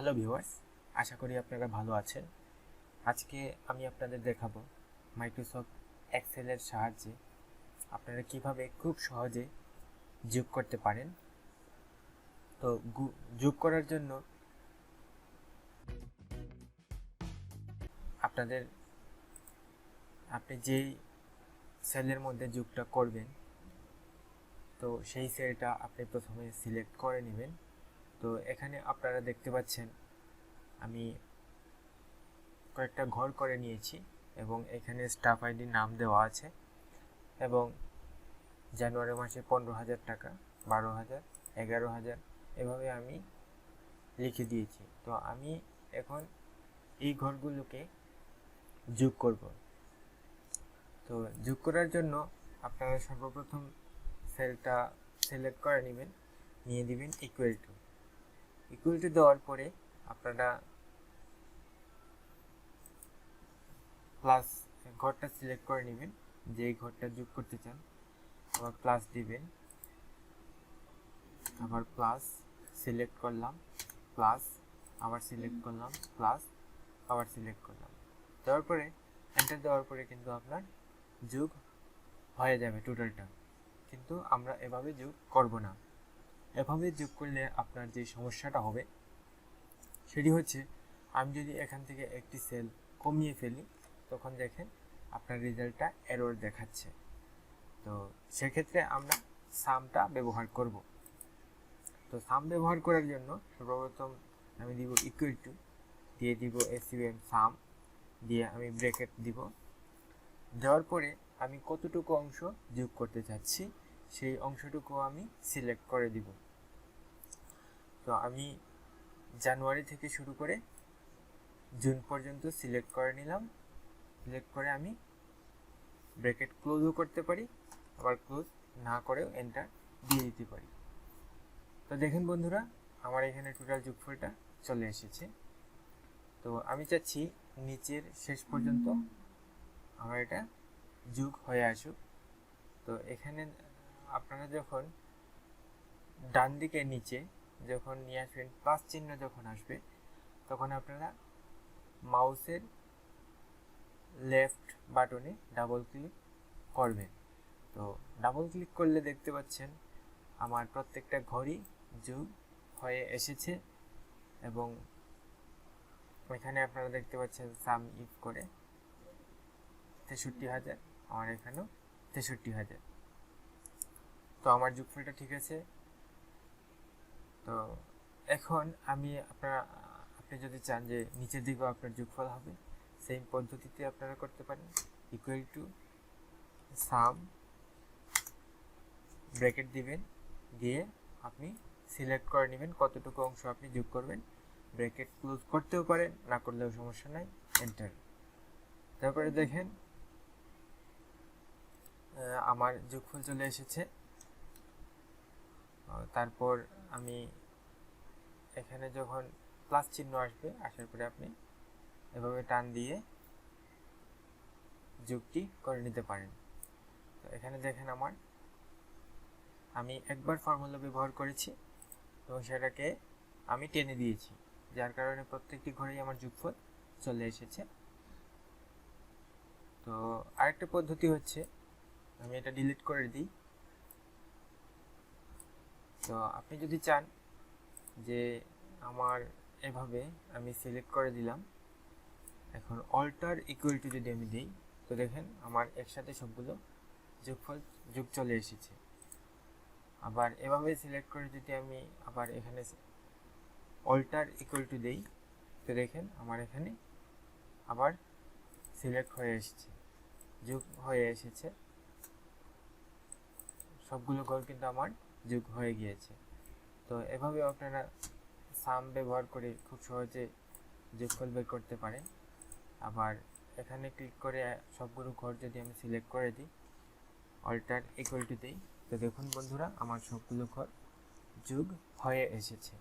Hello viewers, আশা করি আপনারা ভালো আছেন। আজকে আমি আপনাদের দেখাবো মাইক্রোসফট এক্সেলের সাহায্যে আপনারা কিভাবে খুব সহজে যোগ করতে পারেন। তো যোগ করার জন্য আপনি যেই সেলের মধ্যে যোগটা করবেন, তো সেই সেলটা আপনি প্রথমে সিলেক্ট করে নেবেন। তো এখানে আপনারা দেখতে পাচ্ছেন আমি কয়েকটা ঘর করে নিয়েছি এবং এখানে স্টাফ আইডি নাম দেওয়া আছে এবং জানুয়ারি মাসে 15,000 টাকা, 12,000, 11,000 এভাবে আমি লিখে দিয়েছি। তো আমি এখন এই ঘরগুলোকে যোগ করব। তো যোগ করার জন্য আপনারা সর্বপ্রথম সেলটা সিলেক্ট করে নেবেন, নিয়ে দিবেন ইকুয়াল টু দেওয়ার পরে আপনারা প্লাস ঘরটা সিলেক্ট করে নেবেন, যে ঘরটা যোগ করতে চান। আবার প্লাস দিবেন, আবার প্লাস সিলেক্ট করলাম, প্লাস আবার সিলেক্ট করলাম, প্লাস আবার সিলেক্ট করলাম। দেওয়ার পরে এন্টার দেওয়ার পরে কিন্তু আপনার যোগ হয়ে যাবে টোটালটা। কিন্তু আমরা এভাবে যোগ করব না। এভাবে যোগ করলে আপনার যে সমস্যাটা হবে সেটি হচ্ছে, আমি যদি এখান থেকে একটি সেল কমিয়ে ফেলি তখন দেখেন আপনার রেজাল্টটা এরর দেখাচ্ছে। তো সেক্ষেত্রে আমরা সামটা ব্যবহার করব। তো সাম ব্যবহার করার জন্য সর্বপ্রথম আমি দিব ইকুয়াল টু, দিয়ে দিব এসইউএম সাম, দিয়ে আমি ব্র্যাকেট দিব। দেওয়ার পরে আমি কতটুকু অংশ যোগ করতে চাচ্ছি সেই অংশটুকু আমি সিলেক্ট করে দিব। তো আমি জানুয়ারি থেকে শুরু করে জুন পর্যন্ত সিলেক্ট করে নিলাম। সিলেক্ট করে আমি ব্র্যাকেট ক্লোজও করতে পারি, আবার ক্লোজ না করেও এন্টার দিয়ে দিতে পারি। তো দেখেন বন্ধুরা, আমার এখানে টোটাল যোগফলটা চলে এসেছে। তো আমি চাচ্ছি নিচের শেষ পর্যন্ত আমার এটা যোগ হয়ে আসুক। তো এখানে আপনারা যখন ডান দিকে নিচে যখন নিয়ে আসবেন, প্লাস চিহ্ন যখন আসবে তখন আপনারা মাউসের লেফট বাটনে ডাবল ক্লিক করবেন। তো ডাবল ক্লিক করলে দেখতে পাচ্ছেন আমার প্রত্যেকটা ঘরই যোগ হয়ে এসেছে এবং এখানে আপনারা দেখতে পাচ্ছেন সাম ইফ করে 63,000, আমার এখানেও 63,000। তো আমার যোগফলটা ঠিক আছে। তো এখন আপনি যদি চান যে নিচের দিকেও আপনার যোগফল হবে, সেম পদ্ধতিতে আপনারা করতে পারেন। ইকুয়াল টু সাম ব্র্যাকেট দিবেন, দিয়ে আপনি সিলেক্ট করে নেবেন কতটুকু অংশ আপনি যোগ করবেন। ব্র্যাকেট ক্লোজ করতেও পারেন, না করলেও সমস্যা নাই, এন্টার। তারপরে দেখেন আমার যোগফল চলে এসেছে। তারপর আমি এখানে যখন প্লাস চিহ্ন আসবে, আসার পরে আপনি এভাবে টান দিয়ে যোগটি করে নিতে পারেন। তো এখানে দেখেন আমি একবার ফর্মুলা ব্যবহার করেছি এবং সেটাকে আমি টেনে দিয়েছি, যার কারণে প্রত্যেকটি ঘরেই আমার যোগফল চলে এসেছে। তো আরেকটা পদ্ধতি হচ্ছে, আমি এটা ডিলিট করে দিই। তো আপনি যদি চান যে আমার এভাবে আমি সিলেক্ট করে দিলাম, এখন অল্টার ইকুয়াল টু যদি আমি দিই, তো দেখেন আমার একসাথে সবগুলো যোগ চলে এসেছে। আবার এভাবে সিলেক্ট করে যদি আমি আবার এখানে অল্টার ইকুয়াল টু দেই, তো দেখেন আমার এখানে আবার সিলেক্ট হয়ে এসেছে, যোগ হয়ে এসেছে। সবগুলো ঘর কিন্তু আমার যোগ হয়ে গিয়েছে। তো এভাবে আপনারা সাম ব্যবহার করে খুব সহজে যোগফল বের করতে পারেন। আবার এখানে ক্লিক করে সবগুলো ঘর যদি আমি সিলেক্ট করে দিই, অল্টার ইকুয়াল টু দিই, তো দেখুন বন্ধুরা আমার সবগুলো ঘর যোগ হয়ে এসেছে।